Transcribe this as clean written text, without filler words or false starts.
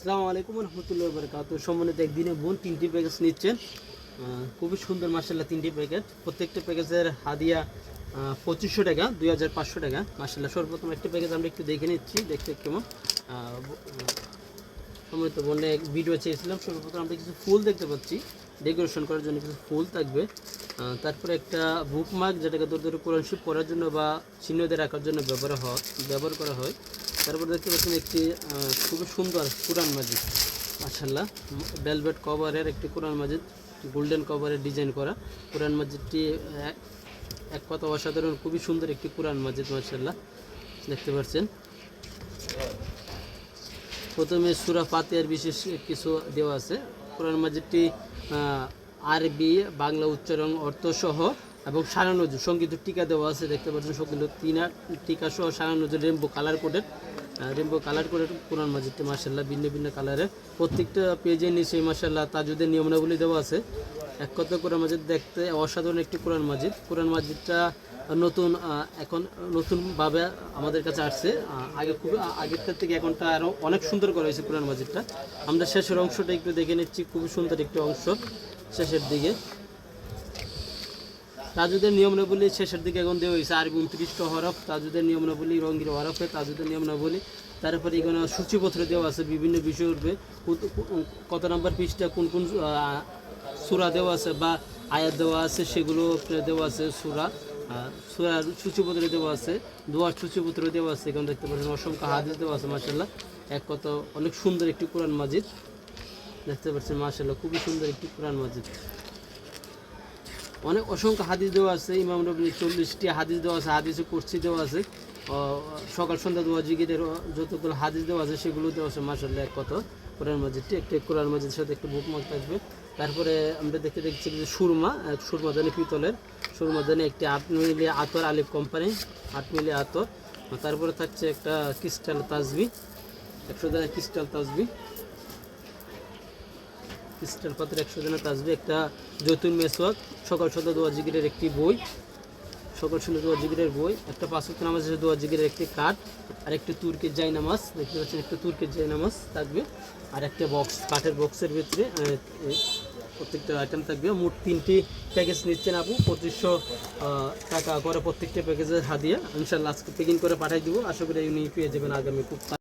আসসালামু আলাইকুম রহমতুল্লাহি ওয়া বারাকাতুহু। সম্মানিত একদিনে বোন 3টি প্যাকেজ নিচ্ছেন, খুবই সুন্দর মাশাআল্লাহ 3টি প্যাকেজ। প্রত্যেকটা প্যাকেজের হাদিয়া 2500 টাকা, 2500 টাকা মাশাআল্লাহ। সর্বপ্রথম একটি প্যাকেজ আমরা একটু দেখে নিচ্ছি, দেখতে কেমন। সম্মানিত বোনে এক ভিডিও চেয়েছিলাম। সর্বপ্রথম আমরা কিছু ফুল দেখতে পাচ্ছি, ডেকোরেশন করার জন্য কিছু ফুল থাকবে। তারপরে একটা বুকমার্ক, যেটাকে দূর দূরে কোরআন শরীফ পড়ার জন্য বা চিহ্নতে রাখার জন্য ব্যবহার করা হয়। তারপর দেখতে পাচ্ছেন একটি খুবই সুন্দর কোরআন মাজিদ মাশাআল্লাহ, ভেলভেট কভারের একটি কোরআন মাজিদ, গোল্ডেন কভারের ডিজাইন করা কোরআন মাজিদটি এক কথা অসাধারণ, খুবই সুন্দর একটি কোরআন মাজিদ মাশাআল্লাহ, দেখতে পাচ্ছেন। প্রথমে সূরা ফাতিহার বিশেষ কিছু দেওয়া আছে। কোরআন মাজিদটি আরবি বাংলা উচ্চারণ অর্থ সহ এবং সারা নজর সঙ্গীত টিকা দেওয়া আছে, দেখতে পাচ্ছেন। সঙ্গীত টিকা সহ সারা নজর রেমবো কালার কোডের কোরআন মাজিদটি মাশাআল্লাহ, ভিন্ন ভিন্ন কালারের। প্রত্যেকটা পেজের নিচে মাশাআল্লাহ তাজুদের নিয়মাবলী দেওয়া আছে। এক কথা কোরআন মাজিদ দেখতে অসাধারণ একটি কোরআন মাজিদ। কোরআন মাজিদটা এখন নতুনভাবে আমাদের কাছে আসছে। আগেরটার থেকে এখনটা আরও অনেক সুন্দর করা হয়েছে কোরআন মাজিদটা। আমরা শেষের অংশটা একটু দেখে নিচ্ছি, খুবই সুন্দর একটি অংশ শেষের দিকে। তাজুদের নিয়মাবলী শেষের দিকে এখন দেওয়া হয়েছে আরবি 29টা হরফ, তাজুদের নিয়মাবলী রঙিন হরফে তাজুদের নিয়মাবলী। তারপরে এখানে সূচিপত্র দেওয়া আছে বিভিন্ন বিষয় উঠবে, কত নম্বর পৃষ্ঠা কোন কোন সূরা দেওয়া আছে বা আয়াত দেওয়া আছে, সেগুলো দেওয়া আছে। সূরার সূচিপত্র দেওয়া আছে, দোয়ার সূচিপত্র দেওয়া আছে। এখানে দেখতে পাচ্ছেন অসংখ্য হাদিস দেওয়া আছে মাশাআল্লাহ। এক কথা অনেক সুন্দর একটি কোরআন মাজিদ, দেখতে পাচ্ছেন মাশাআল্লাহ, খুবই সুন্দর একটি কোরআন মাজিদ। অনেক অসংখ্য হাদিস দেওয়া আছে। ইমাম নবীর 40টি হাদিস দেওয়া আছে, হাদিসে কুরসি দেওয়া আছে। সকাল সন্ধ্যা দোয়া জিকিরের যতগুলো হাদিস দেওয়া আছে সেগুলো দেওয়া আছে মাশাআল্লাহ। এক কথা কোরআন মাজিদটি একটি কোরআন মাজিদের সাথে একটু বুকমার্ক থাকবে। তারপরে আমরা দেখছি যে সুরমাদানি পিতলের সুরমাদানি একটি 8 মিলি আতর, আলিফ কোম্পানি 8 মিলি আতর। তারপরে থাকছে একটা ক্রিস্টাল তাসবি, 100 দানা ক্রিস্টাল তাসবি, ক্রিস্টাল পাথর 100 দানা তাসবি। একটা জৈতুন মেসওয়াক, সকাল সন্ধ্যা দোয়া জিকিরের একটি বই, সকাল সন্ধ্যা দোয়া জিকিরের বই। একটা 5 ওয়াক্ত নামাজের দোয়া জিকিরের একটি কার্ড, আর একটি তুর্কের জায়নামাজ, দেখতে পাচ্ছেন একটা তুর্কের জায়নামাজ থাকবে। আর একটা বক্স, কাঠের বক্সের ভিতরে প্রত্যেকটা আইটেম থাকবে। মোট 3টি প্যাকেজ নিচ্ছেন আপু, 2500 টাকা করে প্রত্যেকটা প্যাকেজের হাদিয়া। ইনশাআল্লাহ আজকে প্যাকিং করে পাঠিয়ে দেবো। আশা করি উনি পেয়ে যাবেন আগামী খুব